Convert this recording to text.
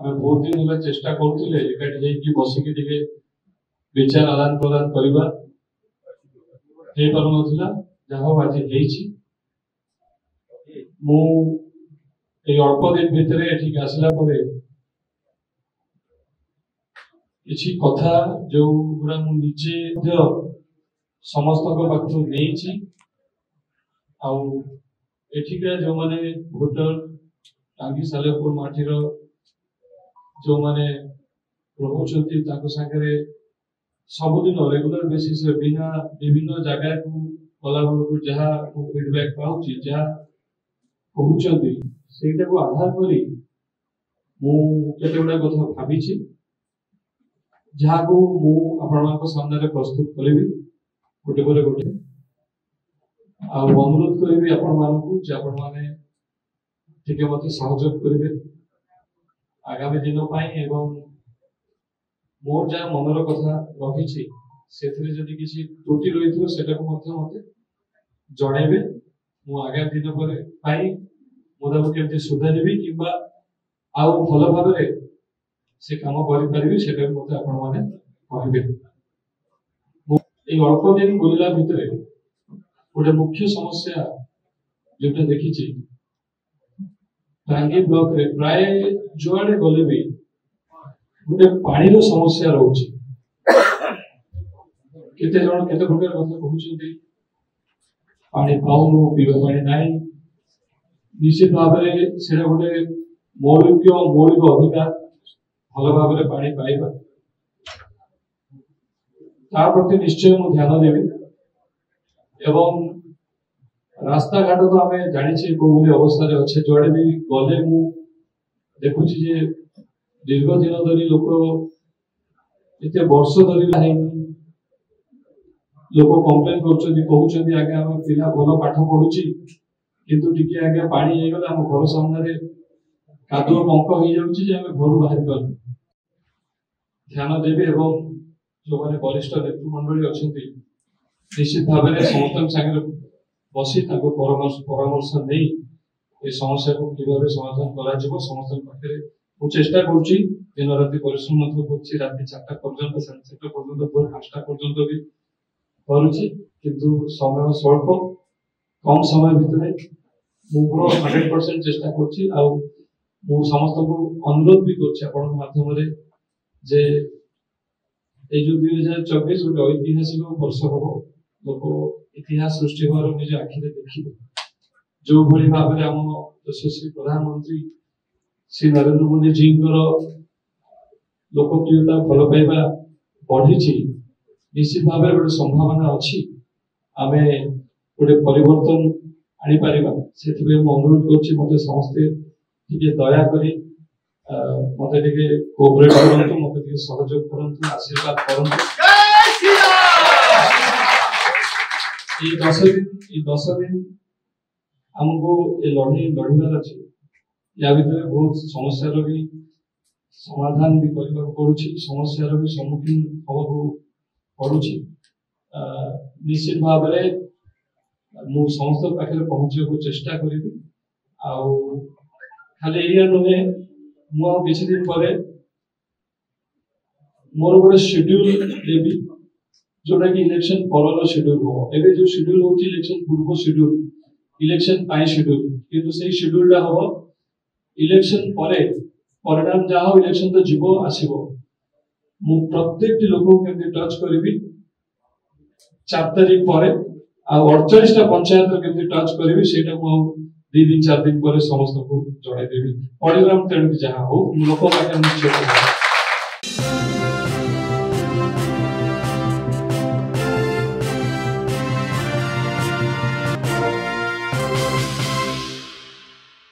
आम बहुत दिन है चेष्टा करुले एकाठी बसिकी टिके विचार आदान प्रदान करवा जहाँ आज अल्प दिन भितर एठिक आसला किसी कथा जो गुड़ा मुझे समस्त पाखु नहीं एठिका जो माने भोटर टांगी सालेपुर माटीर जो माने रोचती सागरे सबुदिन रेगुलर बेसिस बिना विभिन्न जगह को गला बेलू जहाँ फीडबैक पाऊँ जहाँ कहते से आधार करी मुझे कथा भावी जहाँ को आपण सामने प्रस्तुत करी गोटे पर गोटे अनुरोध करी आपण मैंने मत सहयोग करेंगे आगामी दिन मोर जहाँ मनर कथा रही जदि किसी त्रुटि रही मत जनइबे आगामी दिन मुझे केमती सुधारी कि भल भाव से कम कर मत आपने अल्प दिन बुलला भितर गोटे मुख्य समस्या जोटा देखी टांगी ब्लॉक रे प्राय जुआड़े गले भी गोटे पानी समस्या रोचे केते जन केते प्रकार कथा कहउछन्ती पानी पाउनु पीवा पानी नाही निश्चित भाव में से गोटे मौलिक अधिकार भल भाव में पानी पाइबा तार प्रति निश्चय मु ध्यान देवी एवं रास्ता घाट तो आम जानी कौ अवस्था अच्छे जुआड़े भी गले मु देखुची जे दीर्घ दिन धरी लोक एत वर्ष धरी लोक कंप्लेन कर आगे आम पिला भल पाठ पढ़ुची किंतु टिके आगे पानी होगले आम घर सामने कादुआ पंक हो जाऊँगी घर बाहर पार ध्यान देवे एवं जो मैंने वरिष्ठ नेतृमंडली अच्छा निश्चित भाव में समस्त सागर बसी परामर्श नहीं समस्या को किभाबे समाधान करा जिवो समस्त पाखे मु चेष्टा करूची दिन राति परिश्रम करूची राति 4टा पर्यंत 7टा पर्यंत भोर 5टा पर्यंत भी करूची किंतु समय स्वल्प कम समय भितर मु 100% चेष्टा करूची आ मु समस्त को अनुरोध भी करूची आपन माध्यम रे जे ए जो 2024 गोटे ऐतिहासिक वर्ष हम लोक इतिहास सृष्टि होवार निज आखि देखिए जो भली भाव में आम यशस्वी प्रधानमंत्री श्री नरेंद्र मोदी जी लोकप्रियता भल पाइबा बढ़ी निश्चित भाव में गोटे संभावना अच्छी आम गोटे परिवर्तन आनी पारिबा से अनुरोध कर मत समस्ते दया करी मत कोऑपरेट करंतु मत सहयोग करंतु आशीर्वाद करंतु ये 10 दिन हमको ये लड़ाई लड़बार अच्छे या भीतर बहुत समस्या भी समाधान भी करने पड़ुछि समस्या भी सम्मुखीन होगा पड़ुछि निश्चित भाव में मु समस्त पाखे पहुँचा को चेष्टा करी खाली या नुहे मु किसी दिन पर मोर गोटे शेड्यूल देवी जोटा कि इलेक्शन पर शेड्यूल हम एवं जो शेड्यूल होची इलेक्शन पूर्व शेड्यूल इलेक्शन पाई शेड्यूल किंतु से शेड्यूल हम इलेक्शन पर परिणाम जहाँ हो इलेक्शन तो जीव आसो मु प्रत्येक लोक केमती टच करी 4 तारीख पर 48टा पंचायत केमती टच करी से 2 दिन 4 दिन पर समस्त को जन देवी परिणाम तेणुक जहाँ हो लोक निश्चय